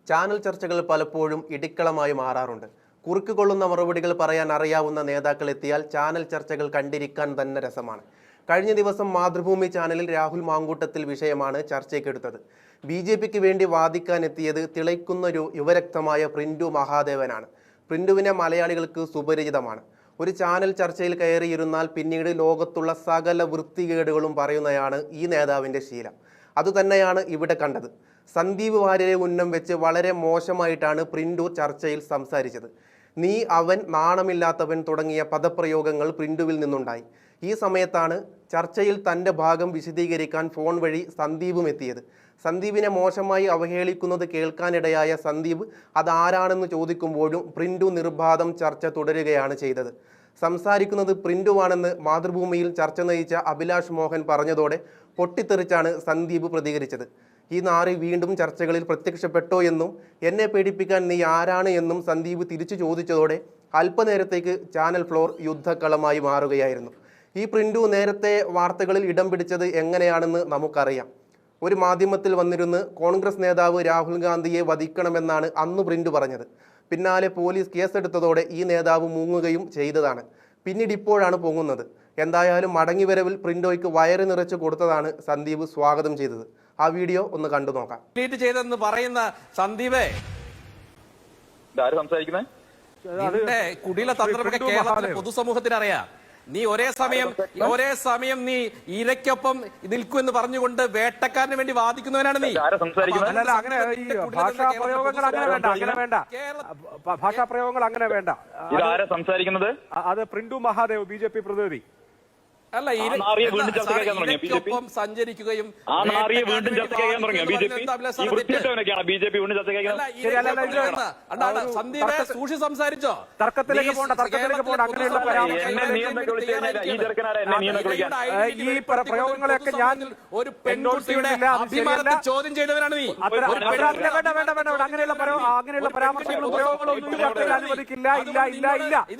Channel ചർച്ചകൾ പലപ്പോഴും ഇടിക്കളമായി മാറാറുണ്ട്. കുറുക്കുകൊള്ളുന്ന മറുപടികൾ പറയാൻ അറിയാവുന്ന നേതാക്കൾ എത്തിയാൽ ചാനൽ ചർച്ചകൾ കണ്ടിരിക്കാൻ തന്നെ രസമാണ്. കഴിഞ്ഞ ദിവസം മാതൃഭൂമി ചാനലിൽ രാഹുൽ മാങ്കൂട്ടത്തിൽ വിഷയമാണ് ചർച്ചയ്ക്കെടുത്തത്. BJPക്ക് വേണ്ടി വാദിക്കാനെത്തിയത് തിളയ്ക്കുന്ന യുവരക്തമായ പ്രിന്റു മഹാദേവനാണ്. പ്രിന്റുവിനെ മലയാളികൾക്ക് സുപരിചിതമാണ്. ഒരു ചാനൽ ചർച്ചയിൽ കയറിയിരുന്നാൽ പിന്നീട് ലോകത്തുള്ള സകല വൃത്തികേടുകളും പറയുന്നതാണ് ഈ നേതാവിൻ്റെ ശീലം. അതുതന്നെയാണ് ഇവിടെ കണ്ടത്. സന്ദീപ് വാര്യരെ ഉന്നം വെച്ച് വളരെ മോശമായിട്ടാണ് പ്രിന്റു ചർച്ചയിൽ സംസാരിച്ചത്. നീ, അവൻ, നാണമില്ലാത്തവൻ തുടങ്ങിയ പദപ്രയോഗങ്ങൾ പ്രിന്റുവിൽ നിന്നുണ്ടായി. ഈ സമയത്താണ് ചർച്ചയിൽ തൻ്റെ ഭാഗം വിശദീകരിക്കാൻ ഫോൺ വഴി സന്ദീപും എത്തിയത്. സന്ദീപിനെ മോശമായി അവഹേളിക്കുന്നത് കേൾക്കാനിടയായ സന്ദീപ് അതാരാണെന്ന് ചോദിക്കുമ്പോഴും പ്രിന്റു നിർബാധം ചർച്ച തുടരുകയാണ് ചെയ്തത്. സംസാരിക്കുന്നത് പ്രിന്റുവാണെന്ന് മാതൃഭൂമിയിൽ ചർച്ച നയിച്ച അഭിലാഷ് മോഹൻ പറഞ്ഞതോടെ പൊട്ടിത്തെറിച്ചാണ് സന്ദീപ് പ്രതികരിച്ചത്. ഈ നാറി വീണ്ടും ചർച്ചകളിൽ പ്രത്യക്ഷപ്പെട്ടോ എന്നും എന്നെ പേടിപ്പിക്കാൻ നീ ആരാണ് എന്നും സന്ദീപ് തിരിച്ചു ചോദിച്ചതോടെ അല്പനേരത്തേക്ക് ചാനൽ ഫ്ലോർ യുദ്ധക്കളമായി മാറുകയായിരുന്നു. ഈ പ്രിന്റു നേരത്തെ വാർത്തകളിൽ ഇടം പിടിച്ചത് എങ്ങനെയാണെന്ന് നമുക്കറിയാം. ഒരു മാധ്യമത്തിൽ വന്നിരുന്ന് കോൺഗ്രസ് നേതാവ് രാഹുൽ ഗാന്ധിയെ വധിക്കണമെന്നാണ് അന്ന് പ്രിന്റു പറഞ്ഞത്. പിന്നാലെ പോലീസ് കേസെടുത്തതോടെ ഈ നേതാവ് മുങ്ങുകയും ചെയ്തതാണ്. പിന്നീട് ഇപ്പോഴാണ് പൊങ്ങുന്നത്. എന്തായാലും മടങ്ങിവരവിൽ പ്രിന്റോയ്ക്ക് വയറ് നിറച്ച് കൊടുത്തതാണ് സന്ദീപ് സ്വാഗതം ചെയ്തത്. ആ വീഡിയോ ഒന്ന് കണ്ടു നോക്കാം. ചെയ്തെന്ന് പറയുന്ന സന്ദീപേ, കുടില തന്ത്രമൊക്കെ കേരളത്തിലെ പൊതുസമൂഹത്തിന് അറിയാം. നീ ഒരേ സമയം നീ ഇരയ്ക്കൊപ്പം നിൽക്കുമെന്ന് പറഞ്ഞുകൊണ്ട് വേട്ടക്കാരന് വേണ്ടി വാദിക്കുന്നവനാണ് നീ. ഭാഷാപ്രയോഗങ്ങൾ അങ്ങനെ വേണ്ട. സംസാരിക്കുന്നത് അത് പ്രിന്റു മഹാദേവ്, BJP പ്രതിനിധി. അല്ല, ഇരയ്ക്കൊപ്പം സഞ്ചരിക്കുകയും സന്ദീപ് സൂക്ഷി സംസാരിച്ചോ? തർക്കത്തിലേക്ക് പോകണ്ട. അങ്ങനെയുള്ള ഈ പ്രയോഗങ്ങളൊക്കെ ഞാൻ ഒരു പെൺകുട്ടിയുടെ അഭിമാനത്തെ ചോദ്യം ചെയ്തവരാണ് നീ. വേണ്ട. അങ്ങനെയുള്ള പരാമർശങ്ങളും പ്രയോഗങ്ങളൊന്നും അനുവദിക്കില്ല. ഇല്ല.